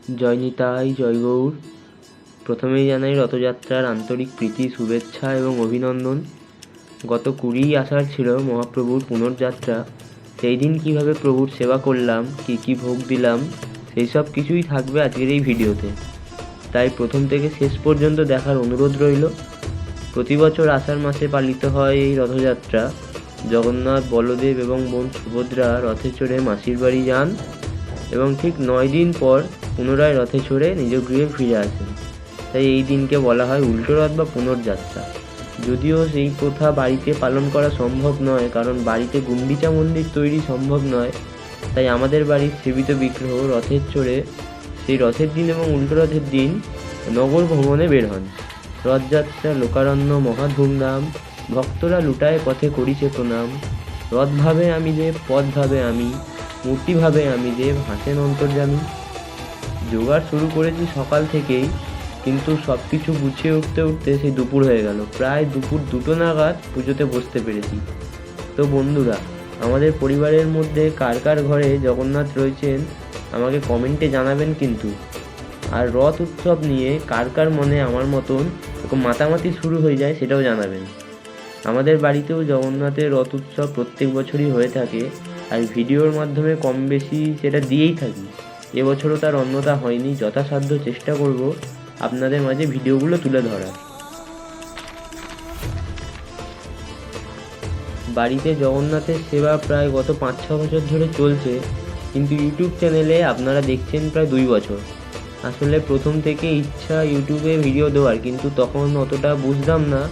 জয় নিতাই, জয় গৌর। প্রথমেই জানাই রথযাত্রার আন্তরিক প্রীতি, শুভেচ্ছা এবং অভিনন্দন। গত 20 আষাঢ় ছিল মহাপ্রভুর পুনর্যাত্রা। সেই দিন কীভাবে প্রভুর সেবা করলাম, কী ভোগ দিলাম, সেই সব কিছুই থাকবে আজকের এই ভিডিওতে। তাই প্রথম থেকে শেষ পর্যন্ত দেখার অনুরোধ রইল। প্রতি বছর আষাঢ় মাসে পালিত হয় এই রথযাত্রা। জগন্নাথ, বলদেব এবং বোন সুভদ্রা রথে চড়ে মাসির বাড়ি যান এবং ঠিক 9 দিন পর পুনরায় রথে চড়ে নিজ গৃহে ফিরে আসেন। তাই এই দিনকে বলা হয় উল্টো রথ বা পুনর্যাত্রা। যদিও সেই প্রথা বাড়িতে পালন করা সম্ভব নয়, কারণ বাড়িতে গুন্ডিচা মন্দির তৈরি সম্ভব নয়। তাই আমাদের বাড়ির সেবিত বিগ্রহ রথের চড়ে সেই রথের দিন এবং উল্টো রথের দিন নগর ভ্রমণে বের হন। রথযাত্রা লোকারণ্য মহা ধুমধাম, ভক্তরা লুটায় পথে করিছে প্রণাম। রথ ভাবে আমি দেব, পথ ভাবে আমি, মূর্তি ভাবে আমি দেব, হাসেন অন্তর্যামী। জোগাড় শুরু করেছি সকাল থেকেই, কিন্তু সব কিছু গুছিয়ে উঠতে উঠতে সেই দুপুর হয়ে গেল। প্রায় দুপুর 2টো নাগাদ পুজোতে বসতে পেরেছি। তো বন্ধুরা, আমাদের পরিবারের মধ্যে কার কার ঘরে জগন্নাথ রয়েছেন আমাকে কমেন্টে জানাবেন কিন্তু। আর রথ উৎসব নিয়ে কার কার মনে আমার মতন এরকম মাতামাতি শুরু হয়ে যায় সেটাও জানাবেন। আমাদের বাড়িতেও জগন্নাথের রথ উৎসব প্রত্যেক বছরই হয়ে থাকে, আর ভিডিওর মাধ্যমে কম বেশি সেটা দিয়েই থাকি। এবছরও তার অন্যথা হয়নি। যথাসাধ্য চেষ্টা করব আপনাদের মাঝে ভিডিওগুলো তুলে ধরার। বাড়িতে জগন্নাথের সেবা প্রায় গত 5-6 বছর ধরে চলছে, কিন্তু ইউটিউব চ্যানেলে আপনারা দেখছেন প্রায় 2 বছর। আসলে প্রথম থেকে ইচ্ছা ইউটিউবে ভিডিও দেওয়ার, কিন্তু তখন অতটা বুঝতাম না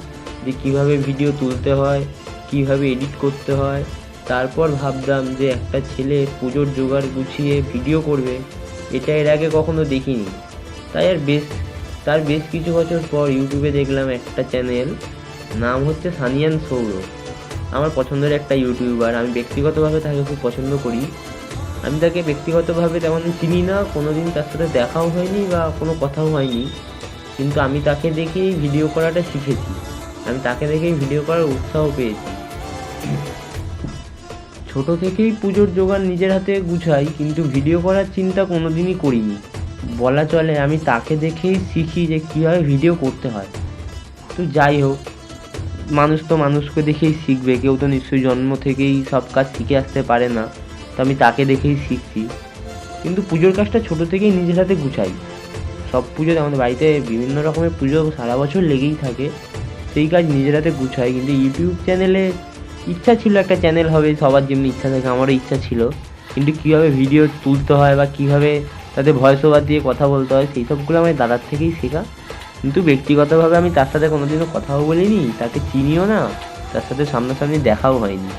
যে কীভাবে ভিডিও তুলতে হয়, কীভাবে এডিট করতে হয়। তারপর ভাবলাম যে একটা ছেলে পুজোর জোগাড় গুছিয়ে ভিডিও করবে, এটা এর আগে কখনো দেখিনি। তাই তার বেশ কিছু বছর পর ইউটিউবে দেখলাম একটা চ্যানেল, নাম হচ্ছে সানিয়ান সৌরভ। আমার পছন্দের একটা ইউটিউবার, আমি ব্যক্তিগতভাবে তাকে খুব পছন্দ করি। আমি তাকে ব্যক্তিগতভাবে তেমন চিনি না, কোনো দিন তার সাথে দেখাও হয়নি বা কোনো কথাও হয়নি, কিন্তু আমি তাকে দেখেই ভিডিও করাটা শিখেছি। আমি তাকে দেখেই ভিডিও করার উৎসাহ পেয়েছি। ছোট থেকেই পুজোর জোগাড় নিজের হাতে গুছাই, কিন্তু ভিডিও করার চিন্তা কোনো দিনই করিনি। বলা চলে আমি তাকে দেখেই শিখি যে কীভাবে ভিডিও করতে হয়। তো যাই হোক, মানুষ তো মানুষকে দেখেই শিখবে, কেউ তো নিশ্চয়ই জন্ম থেকেই সব কাজ শিখে আসতে পারে না। তো আমি তাকে দেখেই শিখছি, কিন্তু পুজোর কাজটা ছোটো থেকেই নিজের হাতে গুছাই। সব পুজোতে আমাদের বাড়িতে বিভিন্ন রকমের পুজো সারা বছর লেগেই থাকে, সেই কাজ নিজের হাতে গুছাই। কিন্তু ইউটিউব চ্যানেলে ইচ্ছা ছিল একটা চ্যানেল হবে, সবার যেমনি ইচ্ছা থাকে আমারও ইচ্ছা ছিল, কিন্তু কীভাবে ভিডিও তুলতে হয় বা কীভাবে তাতে ভয়েস ওভার দিয়ে কথা বলতে হয় সেই সবগুলো আমার দাদার থেকেই শেখা। কিন্তু ব্যক্তিগতভাবে আমি তার সাথে কোনোদিনও কথাও বলিনি, তাকে চিনিও না, তার সাথে সামনাসামনি দেখাও হয়নি।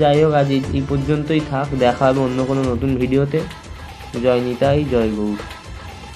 যাই হোক, আজ এই পর্যন্তই থাক। দেখা হবে অন্য কোনো নতুন ভিডিওতে। জয় নিতাই, জয় গৌর।